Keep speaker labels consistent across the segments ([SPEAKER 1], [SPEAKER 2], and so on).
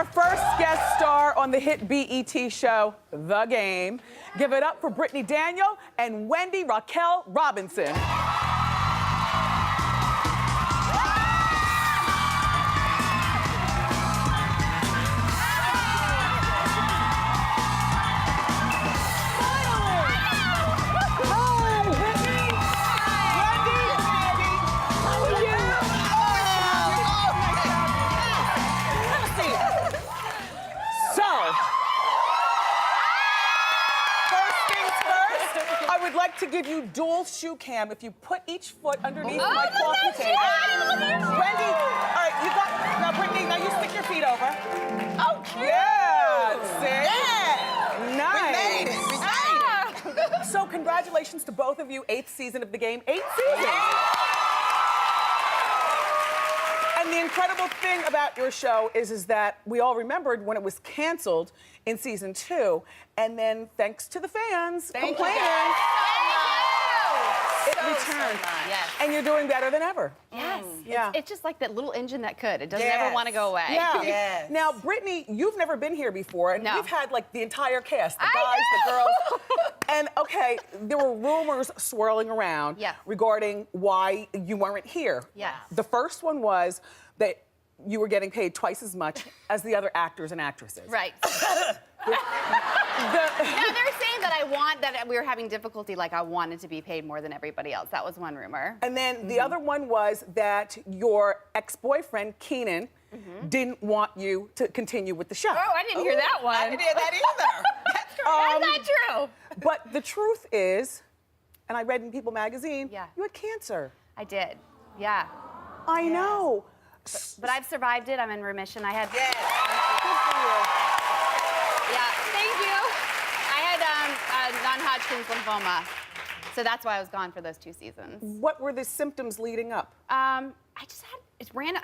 [SPEAKER 1] our first guest star on the hit BET show, The Game. Give it up for Brittany Daniel and Wendy Raquel Robinson. To give you dual shoe cam if you put each foot underneath my coffee table. Wendy, all right, you got, now Brittany, now you stick your feet over.
[SPEAKER 2] Oh, cute.
[SPEAKER 1] Yeah, see?
[SPEAKER 2] Yeah.
[SPEAKER 1] Nice.
[SPEAKER 2] We made it.
[SPEAKER 1] So congratulations to both of you, 8th season of The Game, 8 seasons. And the incredible thing about your show is that we all remembered when it was canceled in season 2, and then thanks to the fans complaining, it returned.
[SPEAKER 3] Yes.
[SPEAKER 1] And you're doing better than ever.
[SPEAKER 3] Yes.
[SPEAKER 1] Yeah.
[SPEAKER 3] It's just like that little engine that could. It doesn't ever want to go away.
[SPEAKER 1] Yeah.
[SPEAKER 2] Yes.
[SPEAKER 1] Now, Brittany, you've never been here before, and
[SPEAKER 3] No.
[SPEAKER 1] we've had like the entire cast, the guys, the girls. And okay, there were rumors swirling around regarding why you weren't here.
[SPEAKER 3] Yes.
[SPEAKER 1] The first one was that you were getting paid twice as much as the other actors and actresses.
[SPEAKER 3] Right. No, they were saying that we were having difficulty, like I wanted to be paid more than everybody else. That was one rumor.
[SPEAKER 1] And then the other one was that your ex-boyfriend, Keenan, didn't want you to continue with the show.
[SPEAKER 3] Oh, I didn't hear that one.
[SPEAKER 2] I didn't hear that either. That's correct.
[SPEAKER 3] That's not true.
[SPEAKER 1] But the truth is, and I read in People magazine, you had cancer.
[SPEAKER 3] I did. Yeah.
[SPEAKER 1] I know.
[SPEAKER 3] But I've survived it. I'm in remission. I had.
[SPEAKER 2] Yes.
[SPEAKER 1] Good for you.
[SPEAKER 3] Yeah, thank you. I had non-Hodgkin's lymphoma, so that's why I was gone for those 2 seasons.
[SPEAKER 1] What were the symptoms leading up?
[SPEAKER 3] I just had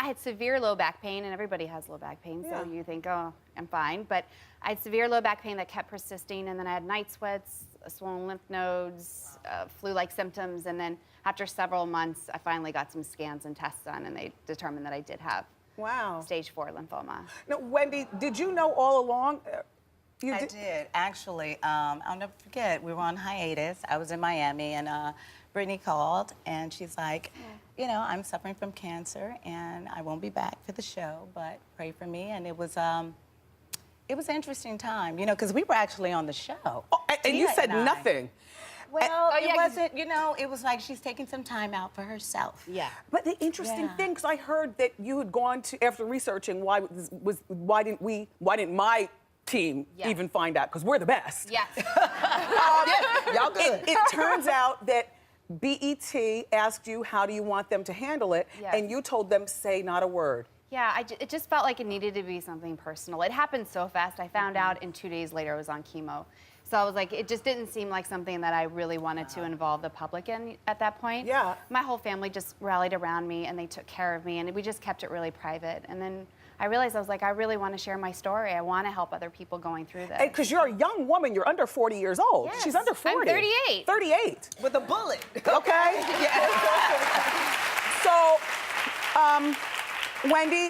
[SPEAKER 3] I had severe low back pain, and everybody has low back pain, so you think, oh, I'm fine. But I had severe low back pain that kept persisting, and then I had night sweats, swollen lymph nodes, flu-like symptoms, and then after several months, I finally got some scans and tests done, and they determined that I did have stage 4 lymphoma.
[SPEAKER 1] Now, Wendy, did you know all along?
[SPEAKER 2] I did. Actually, I'll never forget, we were on hiatus. I was in Miami, and Brittany called, and she's like, you know, I'm suffering from cancer, and I won't be back for the show, but pray for me. And it was an interesting time, you know, because we were actually on the show.
[SPEAKER 1] Oh, and you said nothing.
[SPEAKER 2] Well, it wasn't, you know, it was like she's taking some time out for herself.
[SPEAKER 3] Yeah.
[SPEAKER 1] But the interesting thing, because I heard that you had gone to, after researching, why didn't my team even find out? Because we're the best.
[SPEAKER 3] Yes.
[SPEAKER 2] Y'all good.
[SPEAKER 1] It turns out that BET asked you how do you want them to handle it, and you told them say not a word.
[SPEAKER 3] Yeah, it just felt like it needed to be something personal. It happened so fast. I found out, and 2 days later I was on chemo. So I was like, it just didn't seem like something that I really wanted to involve the public in at that point.
[SPEAKER 1] Yeah.
[SPEAKER 3] My whole family just rallied around me, and they took care of me, and we just kept it really private. And then I realized, I was like, I really want to share my story. I want to help other people going through this.
[SPEAKER 1] Because you're a young woman, you're under 40 years old.
[SPEAKER 3] Yes.
[SPEAKER 1] She's under 40.
[SPEAKER 3] I'm 38.
[SPEAKER 1] 38.
[SPEAKER 2] With a bullet.
[SPEAKER 1] Okay? So, Wendy,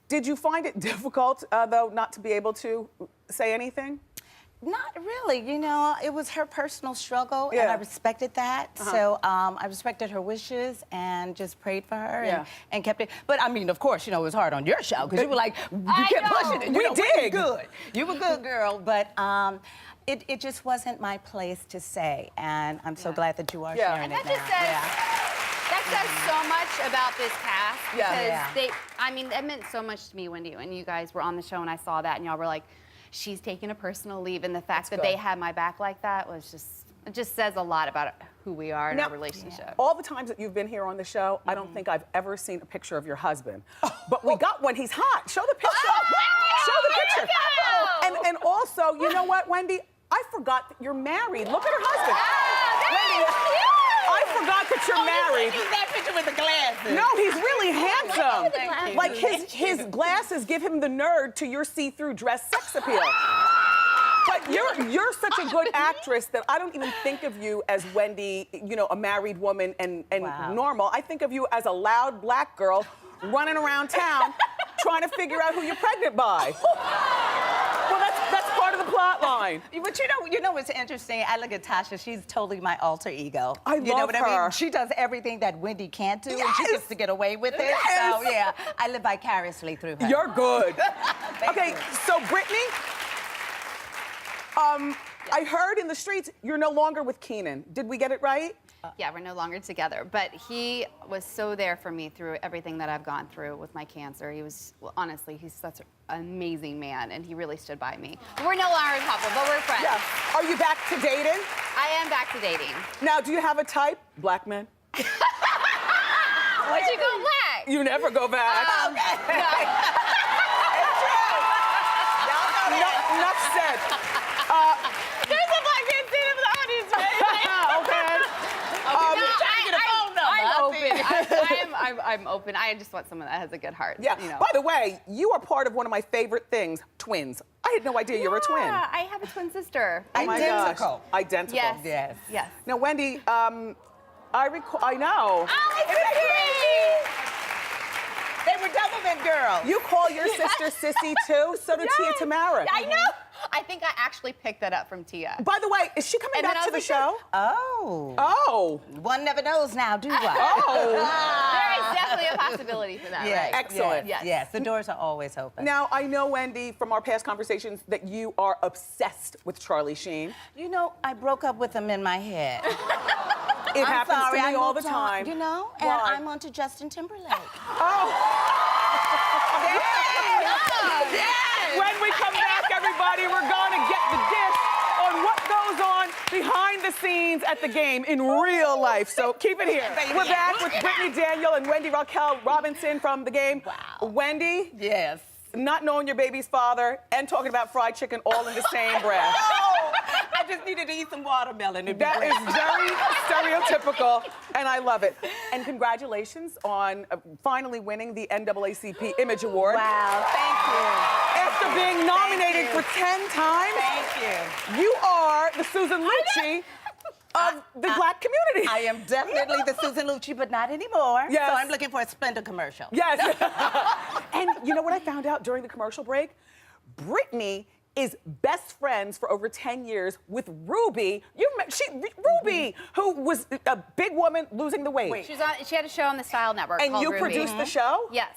[SPEAKER 1] did you find it difficult, though, not to be able to say anything?
[SPEAKER 2] Not really, you know, it was her personal struggle, and I respected that. So I respected her wishes and just prayed for her and kept it. But I mean, of course, you know, it was hard on your show because you were like, you kept pushing it.
[SPEAKER 1] We did.
[SPEAKER 2] Good. You were good, girl. But it just wasn't my place to say, and I'm so glad that you are sharing
[SPEAKER 3] and
[SPEAKER 2] it
[SPEAKER 3] that just says, that says so much about this cast because I mean, that meant so much to me when you guys were on the show and I saw that and y'all were like, she's taking a personal leave, and the fact that they had my back like that was it just says a lot about who we are in our relationship.
[SPEAKER 1] All the times that you've been here on the show, I don't think I've ever seen a picture of your husband. But we got one, he's hot. Show the picture. Show the picture. And also, you know what, Wendy? I forgot that you're married. Look at her husband. Wendy, I forgot that you're married.
[SPEAKER 2] That picture with the glasses.
[SPEAKER 1] No, he's really handsome.
[SPEAKER 3] Thank you.
[SPEAKER 1] Like his glasses give him the nerd to your see-through dress sex appeal. But you're such a good actress that I don't even think of you as Wendy, you know, a married woman and normal. I think of you as a loud black girl running around town trying to figure out who you're pregnant by. Well, that's part of the plot line.
[SPEAKER 2] But you know what's interesting? I look at Tasha. She's totally my alter ego.
[SPEAKER 1] I
[SPEAKER 2] you know
[SPEAKER 1] love
[SPEAKER 2] what I
[SPEAKER 1] her.
[SPEAKER 2] mean? She does everything that Wendy can't do, and she
[SPEAKER 1] Yes.
[SPEAKER 2] gets to get away with it.
[SPEAKER 1] Yes.
[SPEAKER 2] So yeah, I live vicariously through her.
[SPEAKER 1] You're good. Okay,
[SPEAKER 2] you.
[SPEAKER 1] so Brittany, I heard in the streets you're no longer with Keenan. Did we get it right?
[SPEAKER 3] Yeah, we're no longer together, but he was so there for me through everything that I've gone through with my cancer. He was, well, honestly, he's such an amazing man, and he really stood by me. We're no longer a couple, but we're friends.
[SPEAKER 1] Yeah. Are you back to dating?
[SPEAKER 3] I am back to dating.
[SPEAKER 1] Now, do you have a type? Black men?
[SPEAKER 3] Why'd you go black?
[SPEAKER 1] You never go back. Enough said.
[SPEAKER 3] There's a black man sitting in the audience, right?
[SPEAKER 1] Okay.
[SPEAKER 3] I'm open. I just want someone that has a good heart.
[SPEAKER 1] Yeah.
[SPEAKER 3] You know.
[SPEAKER 1] By the way, you are part of one of my favorite things, twins. I had no idea you were a twin.
[SPEAKER 3] Yeah, I have a twin sister.
[SPEAKER 1] Oh my
[SPEAKER 2] Identical.
[SPEAKER 1] gosh. Identical.
[SPEAKER 3] Yes.
[SPEAKER 2] Yes.
[SPEAKER 3] Yes.
[SPEAKER 1] Now, Wendy, I know.
[SPEAKER 2] Oh, isn't that crazy? They were Doublemint girls.
[SPEAKER 1] You call your sister Sissy too, so did Tia Tamara.
[SPEAKER 3] I know. I think I actually picked that up from Tia.
[SPEAKER 1] By the way, is she coming
[SPEAKER 3] And then
[SPEAKER 1] back
[SPEAKER 3] I
[SPEAKER 1] to the
[SPEAKER 3] was like,
[SPEAKER 1] show?
[SPEAKER 2] Oh.
[SPEAKER 1] Oh.
[SPEAKER 2] One never knows now, do one?
[SPEAKER 1] Oh.
[SPEAKER 3] There is definitely a possibility for that,
[SPEAKER 2] Yes,
[SPEAKER 3] right?
[SPEAKER 1] Excellent.
[SPEAKER 2] Yes,
[SPEAKER 3] Yes.
[SPEAKER 2] yes, the doors are always open.
[SPEAKER 1] Now, I know, Wendy, from our past conversations, that you are obsessed with Charlie Sheen.
[SPEAKER 2] You know, I broke up with him in my head.
[SPEAKER 1] It happens
[SPEAKER 2] sorry,
[SPEAKER 1] to me
[SPEAKER 2] I
[SPEAKER 1] all the
[SPEAKER 2] moved on,
[SPEAKER 1] time.
[SPEAKER 2] you know, and
[SPEAKER 1] Why?
[SPEAKER 2] I'm on to Justin Timberlake.
[SPEAKER 1] Oh. When we come back, everybody, we're going to get the gist on what goes on behind the scenes at the game in real life. So keep it here. We're back with Brittany Daniel and Wendy Raquel Robinson from the game.
[SPEAKER 2] Wow.
[SPEAKER 1] Wendy,
[SPEAKER 2] Yes.
[SPEAKER 1] not knowing your baby's father and talking about fried chicken all in the same breath.
[SPEAKER 2] I just needed to eat some watermelon. It'd be
[SPEAKER 1] That
[SPEAKER 2] great.
[SPEAKER 1] is very stereotypical, and I love it. And congratulations on finally winning the NAACP Image Award.
[SPEAKER 2] Wow, thank you.
[SPEAKER 1] After being nominated for 10 times,
[SPEAKER 2] Thank you.
[SPEAKER 1] you are the Susan Lucci of the black community.
[SPEAKER 2] I am definitely the Susan Lucci, but not anymore.
[SPEAKER 1] Yes.
[SPEAKER 2] So I'm looking for a Splendor commercial.
[SPEAKER 1] Yes. And you know what I found out during the commercial break? Brittany is best friends for over 10 years with Ruby. Ruby, who was a big woman losing the weight.
[SPEAKER 3] She had a show on the Style Network
[SPEAKER 1] And
[SPEAKER 3] called
[SPEAKER 1] you
[SPEAKER 3] Ruby.
[SPEAKER 1] produced the show?
[SPEAKER 3] Yes.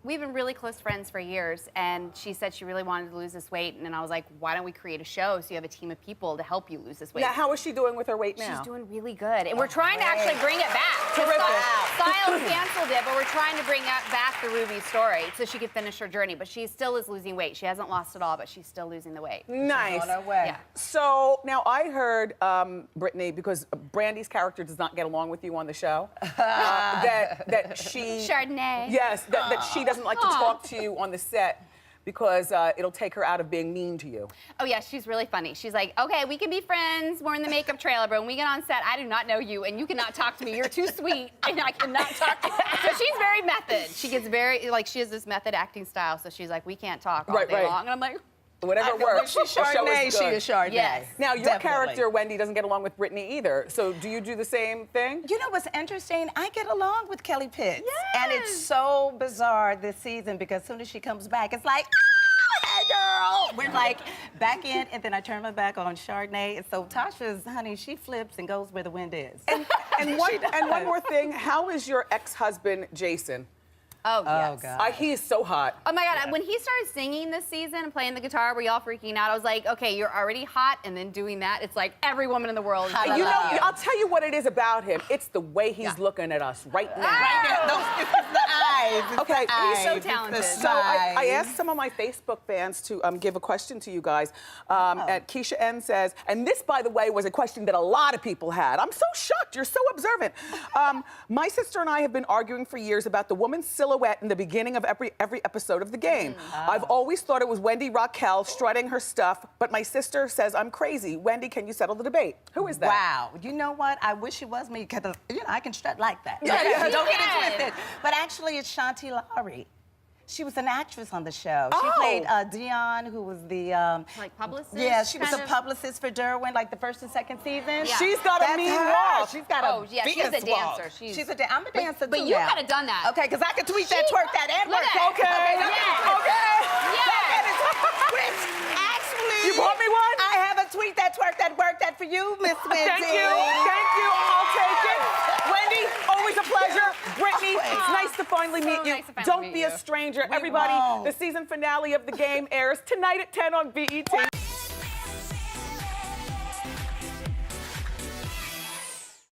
[SPEAKER 3] We've been really close friends for years, and she said she really wanted to lose this weight, and then I was like, why don't we create a show so you have a team of people to help you lose this weight?
[SPEAKER 1] Now, how is she doing with her weight now?
[SPEAKER 3] She's doing really good, and we're trying to actually bring it back.
[SPEAKER 1] Terrific.
[SPEAKER 3] Style canceled it, but we're trying to bring back the Ruby story so she could finish her journey. But she still is losing weight. She hasn't lost it all, but she's still losing the weight.
[SPEAKER 1] Nice.
[SPEAKER 2] On her way.
[SPEAKER 3] Yeah.
[SPEAKER 1] So now I heard, Brittany, because Brandy's character does not get along with you on the show, that she
[SPEAKER 3] Chardonnay.
[SPEAKER 1] Yes, that she doesn't like to talk to you on the set because it'll take her out of being mean to you.
[SPEAKER 3] Oh yeah, she's really funny. She's like, okay, we can be friends. We're in the makeup trailer, but when we get on set, I do not know you, and you cannot talk to me. You're too sweet, and I cannot talk to you. So she's very method. She gets very, like, she has this method acting style, so she's like, we can't talk all day long. And I'm like,
[SPEAKER 1] Whatever works.
[SPEAKER 2] She's
[SPEAKER 1] the show
[SPEAKER 2] Chardonnay,
[SPEAKER 1] is
[SPEAKER 2] she
[SPEAKER 1] good.
[SPEAKER 2] is Chardonnay.
[SPEAKER 3] Yes.
[SPEAKER 1] Now, your
[SPEAKER 2] Definitely.
[SPEAKER 1] character, Wendy, doesn't get along with Brittany either. So do you do the same thing?
[SPEAKER 2] You know what's interesting? I get along with Kelly Pitts.
[SPEAKER 3] Yes.
[SPEAKER 2] And it's so bizarre this season because as soon as she comes back, it's like, oh, hey, girl. We're like back in, and then I turn my back on Chardonnay. And so Tasha's, honey, she flips and goes where the wind is.
[SPEAKER 1] And one more thing, how is your ex-husband, Jason?
[SPEAKER 3] oh, yes.
[SPEAKER 2] God.
[SPEAKER 1] He is so hot.
[SPEAKER 3] Oh my God, when he started singing this season and playing the guitar, were y'all freaking out? I was like, okay, you're already hot, and then doing that, it's like every woman in the world is gonna
[SPEAKER 1] You know,
[SPEAKER 3] love you.
[SPEAKER 1] I'll tell you what it is about him. It's the way he's looking at us right now.
[SPEAKER 2] It's the eyes. It's
[SPEAKER 1] Okay,
[SPEAKER 2] the
[SPEAKER 3] he's so
[SPEAKER 2] eyes, it's the
[SPEAKER 3] talented.
[SPEAKER 1] So I
[SPEAKER 2] size.
[SPEAKER 1] asked some of my Facebook fans to give a question to you guys. And Keisha N says, and this, by the way, was a question that a lot of people had. I'm so shocked. You're so observant. My sister and I have been arguing for years about the woman's silhouette in the beginning of every episode of the game. I've always thought it was Wendy Raquel strutting her stuff, but my sister says I'm crazy. Wendy, can you settle the debate? Who is that?
[SPEAKER 2] Wow. You know what? I wish it was me because, you know, I can strut like that.
[SPEAKER 1] Yeah, yeah.
[SPEAKER 2] Don't get
[SPEAKER 3] Yes.
[SPEAKER 2] it twisted. But actually, it's Shanti Lowry. She was an actress on the show. She
[SPEAKER 1] Oh.
[SPEAKER 2] played Dion, who was the
[SPEAKER 3] Like publicist?
[SPEAKER 2] yeah, she was
[SPEAKER 3] kind
[SPEAKER 2] a
[SPEAKER 3] of?
[SPEAKER 2] publicist for Derwin, like the first and second season.
[SPEAKER 3] Yeah.
[SPEAKER 1] She's got a
[SPEAKER 2] That's
[SPEAKER 1] mean
[SPEAKER 2] her.
[SPEAKER 1] walk.
[SPEAKER 2] She's got
[SPEAKER 3] Oh,
[SPEAKER 2] a
[SPEAKER 3] yeah, she's
[SPEAKER 2] fierce
[SPEAKER 3] a dancer.
[SPEAKER 2] walk.
[SPEAKER 3] She's-
[SPEAKER 2] I'm a dancer
[SPEAKER 3] but
[SPEAKER 2] too
[SPEAKER 3] you
[SPEAKER 2] now.
[SPEAKER 3] could have done that.
[SPEAKER 2] Okay, because I could tweet that, twerk that, and
[SPEAKER 3] Look
[SPEAKER 2] work
[SPEAKER 3] at
[SPEAKER 2] that.
[SPEAKER 3] it.
[SPEAKER 1] Okay.
[SPEAKER 3] Yeah.
[SPEAKER 1] Okay.
[SPEAKER 3] Yeah.
[SPEAKER 2] Which actually,
[SPEAKER 1] You brought me one?
[SPEAKER 2] I have a tweet that, twerk that, work that for you, Miss Wendy.
[SPEAKER 1] Thank you. Thank you. I'll take it. Wendy, always a pleasure. Brittany, it's nice to finally
[SPEAKER 3] So
[SPEAKER 1] meet you.
[SPEAKER 3] nice to finally
[SPEAKER 1] Don't
[SPEAKER 3] meet
[SPEAKER 1] be
[SPEAKER 3] you.
[SPEAKER 1] a stranger.
[SPEAKER 2] We
[SPEAKER 1] Everybody,
[SPEAKER 2] won't.
[SPEAKER 1] the season finale of The Game airs tonight at 10 on BET.